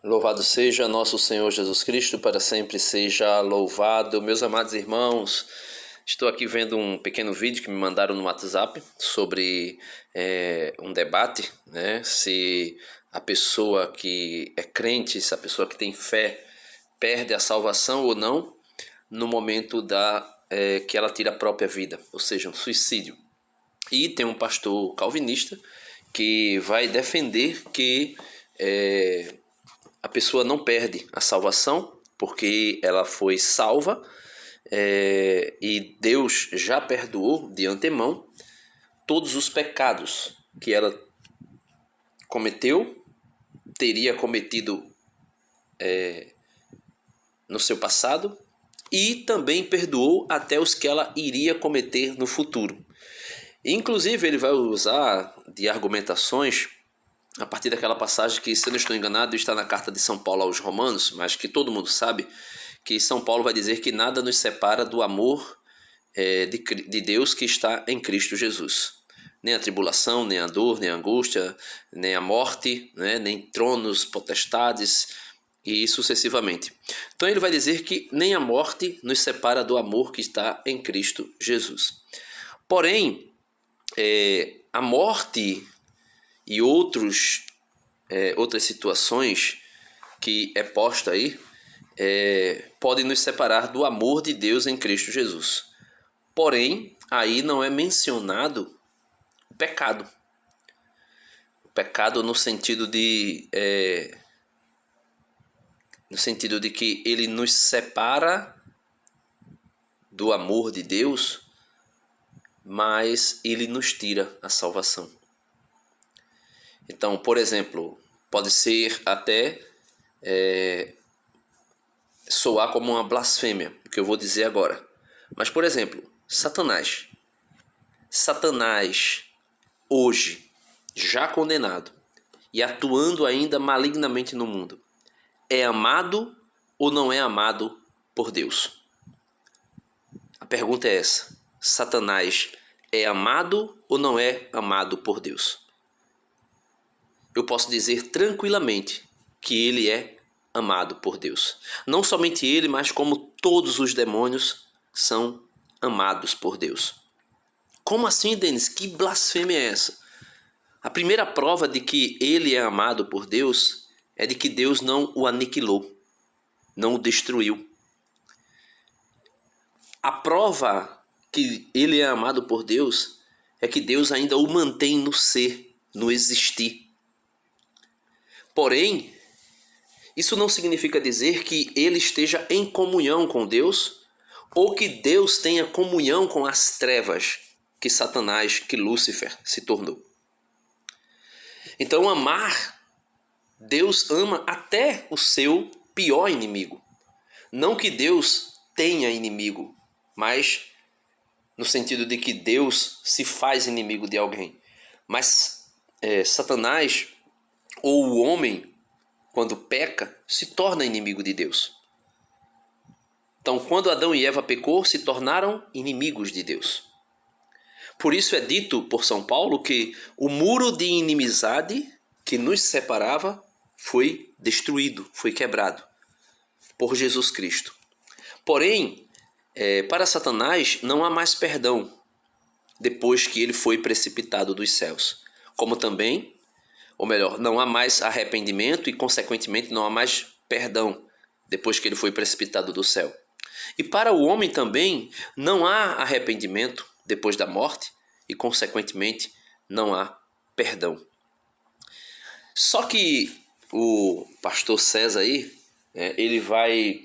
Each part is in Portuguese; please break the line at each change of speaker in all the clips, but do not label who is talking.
Louvado seja nosso Senhor Jesus Cristo, para sempre seja louvado. Meus amados irmãos, estou aqui vendo um pequeno vídeo que me mandaram no WhatsApp sobre um debate, né? Se a pessoa que é crente, se a pessoa que tem fé perde a salvação ou não no momento que ela tira a própria vida, ou seja, um suicídio. E tem um pastor calvinista que vai defender que a pessoa não perde a salvação, porque ela foi salva e Deus já perdoou de antemão todos os pecados que ela cometeu, teria cometido no seu passado, e também perdoou até os que ela iria cometer no futuro. Inclusive, ele vai usar de argumentações a partir daquela passagem que, se eu não estou enganado, está na carta de São Paulo aos Romanos, mas que todo mundo sabe, que São Paulo vai dizer que nada nos separa do amor de Deus que está em Cristo Jesus. Nem a tribulação, nem a dor, nem a angústia, nem a morte, né? Nem tronos, potestades e sucessivamente. Então ele vai dizer que nem a morte nos separa do amor que está em Cristo Jesus. Porém, a morte e outras situações que é posta aí podem nos separar do amor de Deus em Cristo Jesus. Porém, aí não é mencionado o pecado. O pecado no sentido de que ele nos separa do amor de Deus, mas ele nos tira a salvação. Então, por exemplo, pode ser até soar como uma blasfêmia, o que eu vou dizer agora. Mas, por exemplo, Satanás. Satanás, hoje, já condenado e atuando ainda malignamente no mundo, é amado ou não é amado por Deus? A pergunta é essa. Satanás é amado ou não é amado por Deus? Eu posso dizer tranquilamente que ele é amado por Deus. Não somente ele, mas como todos os demônios são amados por Deus. Como assim, Denis? Que blasfêmia é essa? A primeira prova de que ele é amado por Deus é de que Deus não o aniquilou, não o destruiu. A prova que ele é amado por Deus é que Deus ainda o mantém no ser, no existir. Porém, isso não significa dizer que ele esteja em comunhão com Deus ou que Deus tenha comunhão com as trevas que Satanás, que Lúcifer se tornou. Então, Deus ama até o seu pior inimigo. Não que Deus tenha inimigo, mas no sentido de que Deus se faz inimigo de alguém. Mas Satanás ou o homem, quando peca, se torna inimigo de Deus. Então, quando Adão e Eva pecou, se tornaram inimigos de Deus. Por isso é dito por São Paulo que o muro de inimizade que nos separava foi destruído, foi quebrado por Jesus Cristo. Porém, para Satanás não há mais perdão depois que ele foi precipitado dos céus. Como também, ou melhor, não há mais arrependimento e, consequentemente, não há mais perdão depois que ele foi precipitado do céu. E para o homem também não há arrependimento depois da morte e, consequentemente, não há perdão. Só que o pastor César aí, ele vai,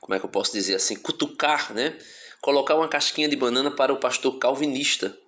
como é que eu posso dizer assim, cutucar, né? Colocar uma casquinha de banana para o pastor calvinista,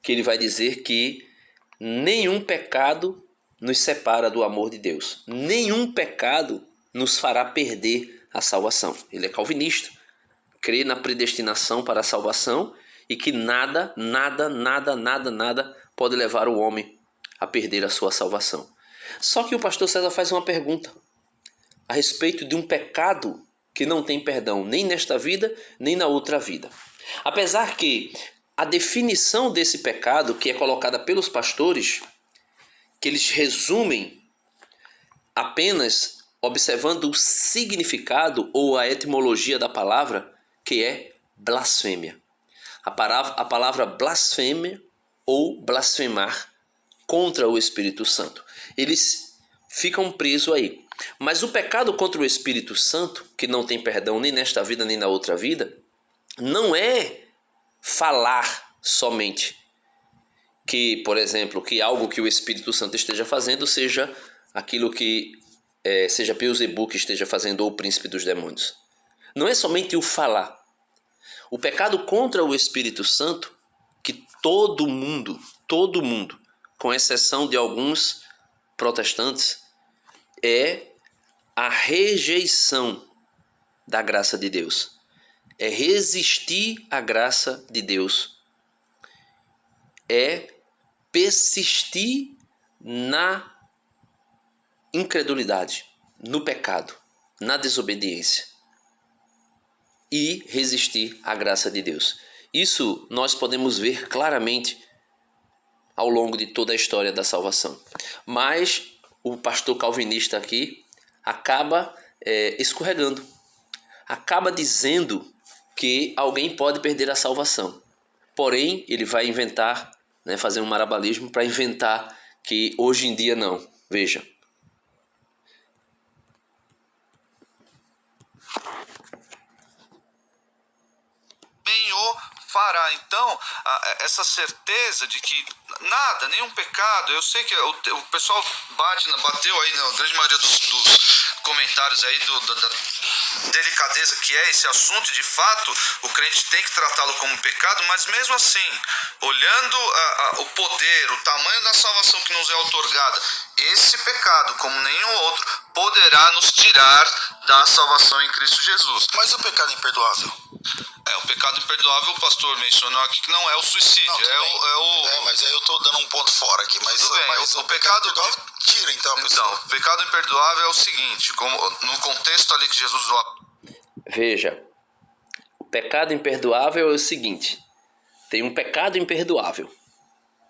que ele vai dizer que nenhum pecado nos separa do amor de Deus. Nenhum pecado nos fará perder a salvação. Ele é calvinista, crê na predestinação para a salvação e que nada pode levar o homem a perder a sua salvação. Só que o pastor César faz uma pergunta a respeito de um pecado que não tem perdão nem nesta vida, nem na outra vida. Apesar que a definição desse pecado, que é colocada pelos pastores, que eles resumem apenas observando o significado ou a etimologia da palavra, que é blasfêmia. A palavra blasfêmia ou blasfemar contra o Espírito Santo. Eles ficam presos aí. Mas o pecado contra o Espírito Santo, que não tem perdão nem nesta vida nem na outra vida, não é falar somente que, por exemplo, que algo que o Espírito Santo esteja fazendo seja aquilo que seja Beelzebub que esteja fazendo ou o príncipe dos demônios. Não é somente o falar. O pecado contra o Espírito Santo, que todo mundo, com exceção de alguns protestantes, é a rejeição da graça de Deus. É resistir à graça de Deus. É persistir na incredulidade, no pecado, na desobediência e resistir à graça de Deus. Isso nós podemos ver claramente ao longo de toda a história da salvação. Mas o pastor calvinista aqui acaba escorregando, acaba dizendo que alguém pode perder a salvação. Porém, ele vai inventar, fazer um marabalismo para inventar que hoje em dia não. Veja.
Fará então essa certeza de que nada, nenhum pecado. Eu sei que o pessoal bateu aí na grande maioria dos comentários aí da delicadeza que é esse assunto. De fato, o crente tem que tratá-lo como pecado, mas mesmo assim, olhando o poder, o tamanho da salvação que nos é outorgada, esse pecado, como nenhum outro, poderá nos tirar da salvação em Cristo Jesus.
Mas o pecado imperdoável?
O pecado imperdoável, o pastor mencionou aqui que não é o suicídio.
Não, mas aí eu estou dando um ponto fora aqui. Mas
o pecado
imperdoável tira então a pessoa.
Então, o pecado imperdoável é o seguinte, como no contexto ali que Jesus...
Veja, o pecado imperdoável é o seguinte, tem um pecado imperdoável,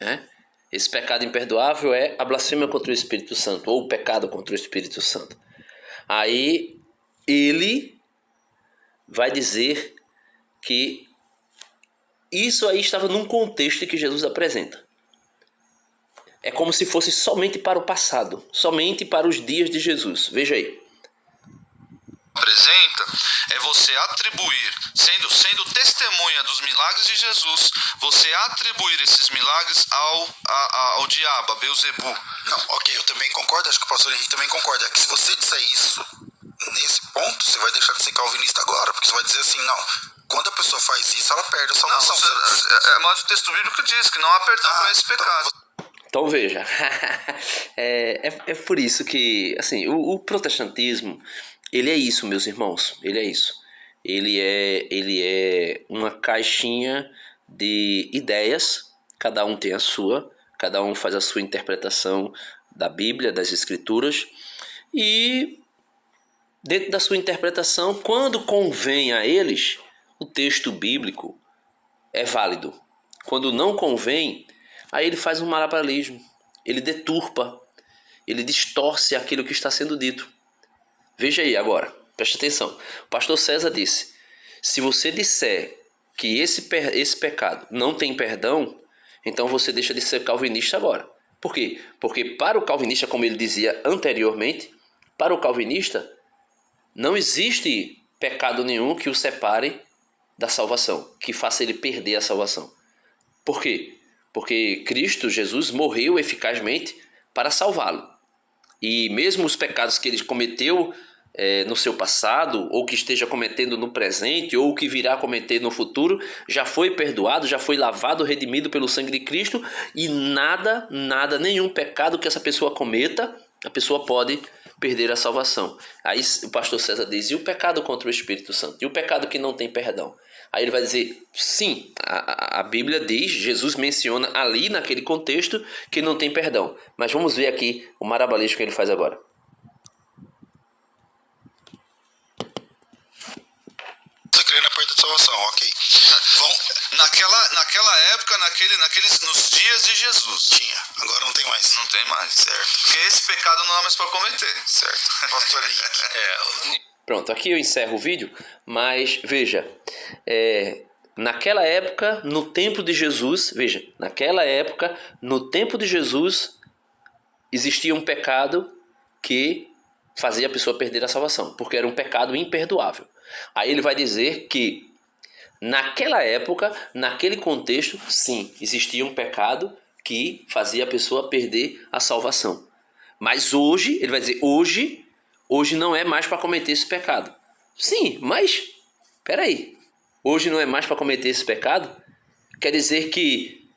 né? Esse pecado imperdoável é a blasfêmia contra o Espírito Santo, ou o pecado contra o Espírito Santo. Aí ele vai dizer que isso aí estava num contexto que Jesus apresenta. É como se fosse somente para o passado, somente para os dias de Jesus. Veja aí.
Apresenta é você atribuir, sendo testemunha dos milagres de Jesus, você atribuir esses milagres ao diabo, a Beelzebub.
Não, ok, eu também concordo, acho que o pastor Henrique também concorda. É que se você disser isso nesse ponto, você vai deixar de ser calvinista agora, porque você vai dizer assim, não, quando a pessoa faz isso, ela perde a salvação.
Mas o texto bíblico diz que não há perdão para esse pecado.
Então veja, é por isso que assim, o protestantismo, ele é isso, meus irmãos, ele é isso. Ele é uma caixinha de ideias, cada um tem a sua, cada um faz a sua interpretação da Bíblia, das Escrituras, e dentro da sua interpretação, quando convém a eles, o texto bíblico é válido. Quando não convém, aí ele faz um malabarismo, ele deturpa, ele distorce aquilo que está sendo dito. Veja aí agora, preste atenção. O pastor César disse, se você disser que esse pecado não tem perdão, então você deixa de ser calvinista agora. Por quê? Porque para o calvinista, como ele dizia anteriormente, para o calvinista não existe pecado nenhum que o separe da salvação, que faça ele perder a salvação. Por quê? Porque Cristo, Jesus, morreu eficazmente para salvá-lo. E mesmo os pecados que ele cometeu no seu passado, ou que esteja cometendo no presente, ou que virá cometer no futuro, já foi perdoado, já foi lavado, redimido pelo sangue de Cristo, e nenhum pecado que essa pessoa cometa, a pessoa pode perder a salvação. Aí o pastor César diz, e o pecado contra o Espírito Santo? E o pecado que não tem perdão? Aí ele vai dizer, sim, a Bíblia diz, Jesus menciona ali naquele contexto que não tem perdão. Mas vamos ver aqui o marabalesco que ele faz agora.
Você crê na perda de salvação, ok.
Naquela época, nos dias de Jesus.
Tinha, agora não tem mais.
Não tem mais.
Certo.
Porque esse pecado não é mais para cometer.
Certo. Pastor Henrique.
Pronto, aqui eu encerro o vídeo, mas veja, naquela época, no tempo de Jesus, veja, naquela época, no tempo de Jesus, existia um pecado que fazia a pessoa perder a salvação, porque era um pecado imperdoável. Aí ele vai dizer que naquela época, naquele contexto, sim, existia um pecado que fazia a pessoa perder a salvação. Mas hoje, ele vai dizer, hoje não é mais para cometer esse pecado. Sim, mas, peraí, hoje não é mais para cometer esse pecado? Quer dizer que,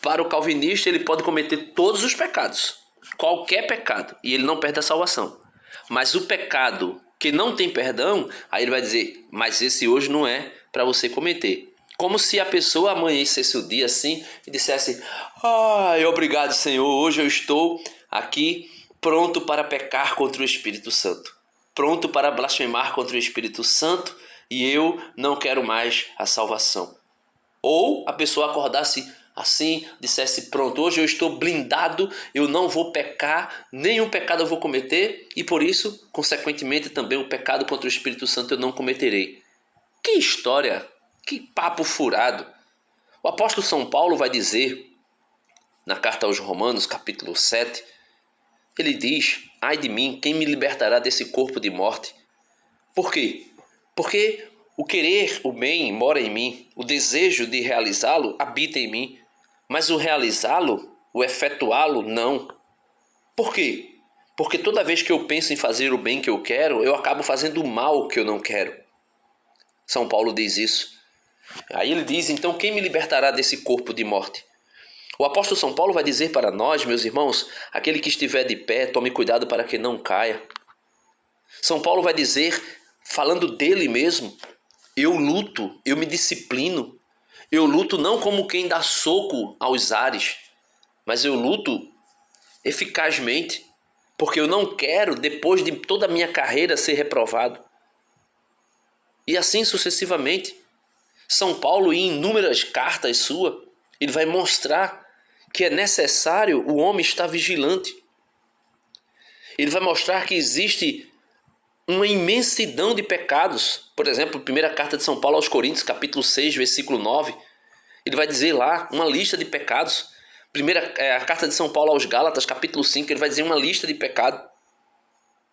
para o calvinista, ele pode cometer todos os pecados, qualquer pecado, e ele não perde a salvação. Mas o pecado que não tem perdão, aí ele vai dizer, mas esse hoje não é para você cometer. Como se a pessoa amanhecesse o dia assim e dissesse, ai, obrigado Senhor, hoje eu estou aqui pronto para pecar contra o Espírito Santo, pronto para blasfemar contra o Espírito Santo e eu não quero mais a salvação. Ou a pessoa acordasse assim, dissesse, pronto, hoje eu estou blindado, eu não vou pecar, nenhum pecado eu vou cometer e por isso, consequentemente, também o pecado contra o Espírito Santo eu não cometerei. Que história, que papo furado. O apóstolo São Paulo vai dizer, na carta aos Romanos, capítulo 7, ele diz, ai de mim, quem me libertará desse corpo de morte? Por quê? Porque o querer o bem mora em mim, o desejo de realizá-lo habita em mim, mas o realizá-lo, o efetuá-lo, não. Por quê? Porque toda vez que eu penso em fazer o bem que eu quero, eu acabo fazendo o mal que eu não quero. São Paulo diz isso. Aí ele diz, então quem me libertará desse corpo de morte? O apóstolo São Paulo vai dizer para nós, meus irmãos, aquele que estiver de pé, tome cuidado para que não caia. São Paulo vai dizer, falando dele mesmo, eu luto, eu me disciplino. Eu luto não como quem dá soco aos ares, mas eu luto eficazmente, porque eu não quero, depois de toda a minha carreira, ser reprovado. E assim sucessivamente. São Paulo, em inúmeras cartas suas, ele vai mostrar que é necessário o homem estar vigilante. Ele vai mostrar que existe uma imensidão de pecados. Por exemplo, a primeira carta de São Paulo aos Coríntios, capítulo 6, versículo 9, ele vai dizer lá uma lista de pecados. A carta de São Paulo aos Gálatas, capítulo 5, ele vai dizer uma lista de pecados.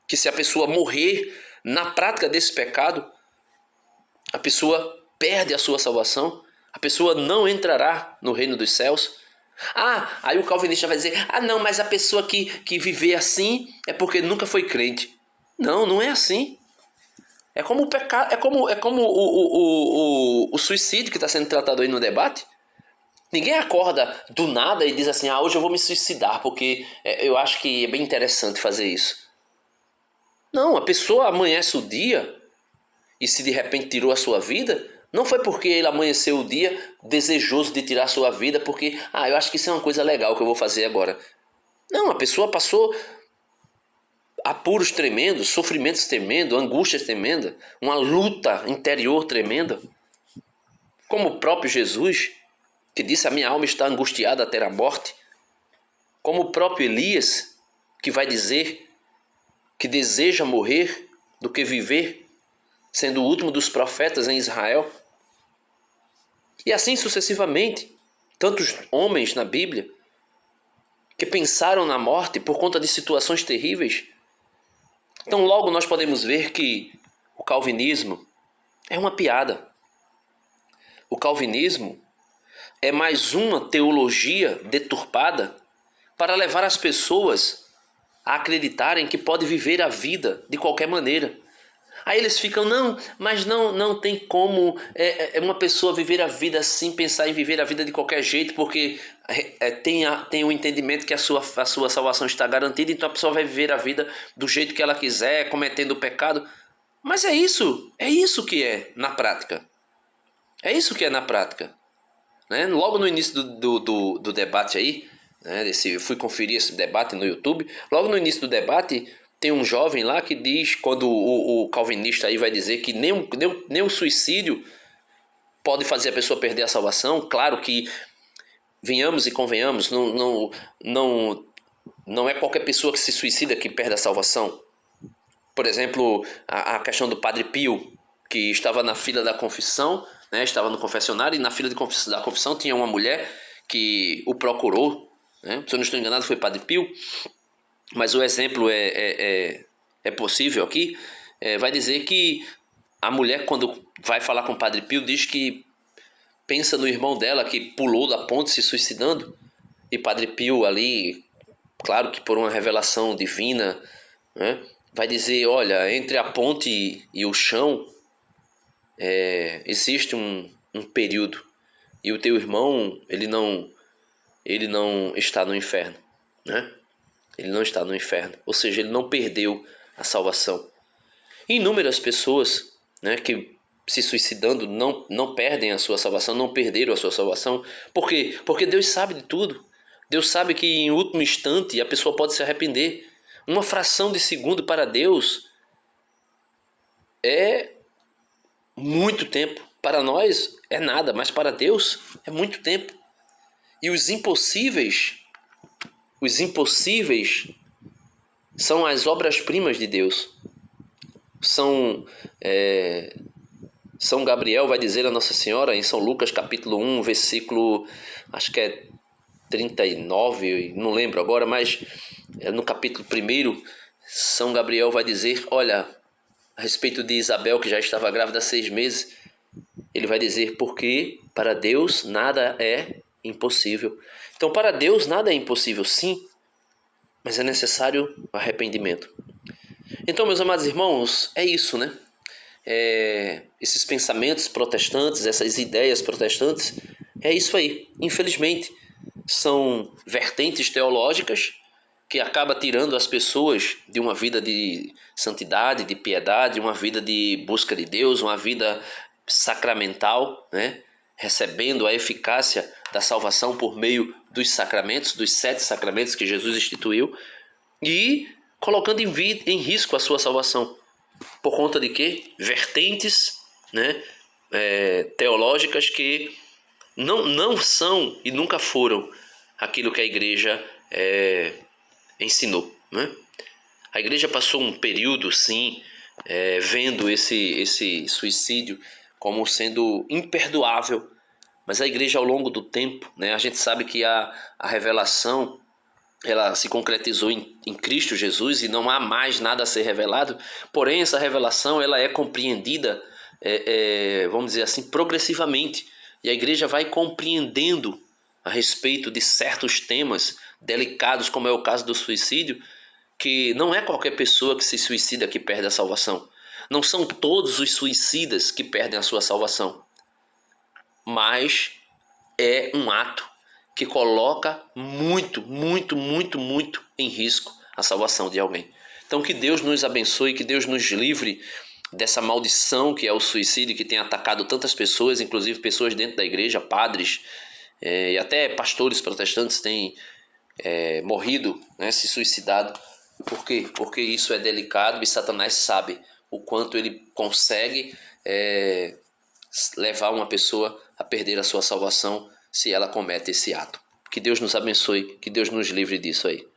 Que se a pessoa morrer na prática desse pecado, a pessoa perde a sua salvação, a pessoa não entrará no reino dos céus. Aí o calvinista vai dizer, não, mas a pessoa que viver assim é porque nunca foi crente. Não, não é assim. É como o pecado, é como o suicídio que está sendo tratado aí no debate. Ninguém acorda do nada e diz assim, hoje eu vou me suicidar porque eu acho que é bem interessante fazer isso. Não, a pessoa amanhece o dia e se de repente tirou a sua vida, não foi porque ele amanheceu o dia desejoso de tirar a sua vida, porque, eu acho que isso é uma coisa legal que eu vou fazer agora. Não, a pessoa passou apuros tremendos, sofrimentos tremendos, angústias tremendas, uma luta interior tremenda. Como o próprio Jesus, que disse, a minha alma está angustiada até a morte. Como o próprio Elias, que vai dizer que deseja morrer do que viver, sendo o último dos profetas em Israel. E assim sucessivamente, tantos homens na Bíblia que pensaram na morte por conta de situações terríveis. Então logo nós podemos ver que o calvinismo é uma piada. O calvinismo é mais uma teologia deturpada para levar as pessoas a acreditarem que pode viver a vida de qualquer maneira. Aí eles ficam, mas não tem como uma pessoa viver a vida assim, pensar em viver a vida de qualquer jeito, porque tem o entendimento que a sua salvação está garantida, então a pessoa vai viver a vida do jeito que ela quiser, cometendo o pecado. Mas é isso que é na prática. É isso que é na prática. Né? Logo no início do debate aí, né, eu fui conferir esse debate no YouTube, logo no início do debate, tem um jovem lá que diz, quando o calvinista aí vai dizer que nem o suicídio pode fazer a pessoa perder a salvação. Claro que, venhamos e convenhamos, não é qualquer pessoa que se suicida que perde a salvação. Por exemplo, a questão do Padre Pio, que estava na fila da confissão, né, estava no confessionário, e na fila da confissão tinha uma mulher que o procurou, né? Se eu não estou enganado, foi Padre Pio, mas o exemplo é possível aqui. Vai dizer que a mulher, quando vai falar com o Padre Pio, diz que pensa no irmão dela que pulou da ponte se suicidando, e Padre Pio ali, claro que por uma revelação divina, né, vai dizer, olha, entre a ponte e o chão existe um período, e o teu irmão, ele não está no inferno, né? Ele não está no inferno, ou seja, ele não perdeu a salvação. Inúmeras pessoas, né, que se suicidando não perdem a sua salvação, não perderam a sua salvação. Por quê? Porque Deus sabe de tudo. Deus sabe que em último instante a pessoa pode se arrepender. Uma fração de segundo para Deus é muito tempo. Para nós é nada, mas para Deus é muito tempo. E os impossíveis são as obras-primas de Deus. São Gabriel vai dizer a Nossa Senhora em São Lucas capítulo 1, versículo, acho que é 39, não lembro agora, mas no capítulo 1, São Gabriel vai dizer, olha, a respeito de Isabel, que já estava grávida há 6 meses, ele vai dizer, porque para Deus nada é impossível. Então, para Deus nada é impossível, sim, mas é necessário arrependimento. Então, meus amados irmãos, é isso, né? Esses pensamentos protestantes, essas ideias protestantes, é isso aí. Infelizmente, são vertentes teológicas que acabam tirando as pessoas de uma vida de santidade, de piedade, uma vida de busca de Deus, uma vida sacramental, né? Recebendo a eficácia da salvação por meio dos sacramentos, dos 7 sacramentos que Jesus instituiu, e colocando em risco a sua salvação. Por conta de quê? Vertentes, né, teológicas que não são e nunca foram aquilo que a igreja ensinou, né? A igreja passou um período, sim, vendo esse suicídio como sendo imperdoável, mas a igreja, ao longo do tempo, né, a gente sabe que a revelação ela se concretizou em Cristo Jesus e não há mais nada a ser revelado. Porém, essa revelação ela é compreendida, vamos dizer assim, progressivamente. E a igreja vai compreendendo a respeito de certos temas delicados, como é o caso do suicídio, que não é qualquer pessoa que se suicida que perde a salvação. Não são todos os suicidas que perdem a sua salvação. Mas é um ato que coloca muito em risco a salvação de alguém. Então que Deus nos abençoe, que Deus nos livre dessa maldição que é o suicídio, que tem atacado tantas pessoas, inclusive pessoas dentro da igreja, padres e até pastores protestantes têm morrido, né, se suicidado. Por quê? Porque isso é delicado e Satanás sabe o quanto ele consegue levar uma pessoa a perder a sua salvação se ela comete esse ato. Que Deus nos abençoe, que Deus nos livre disso aí.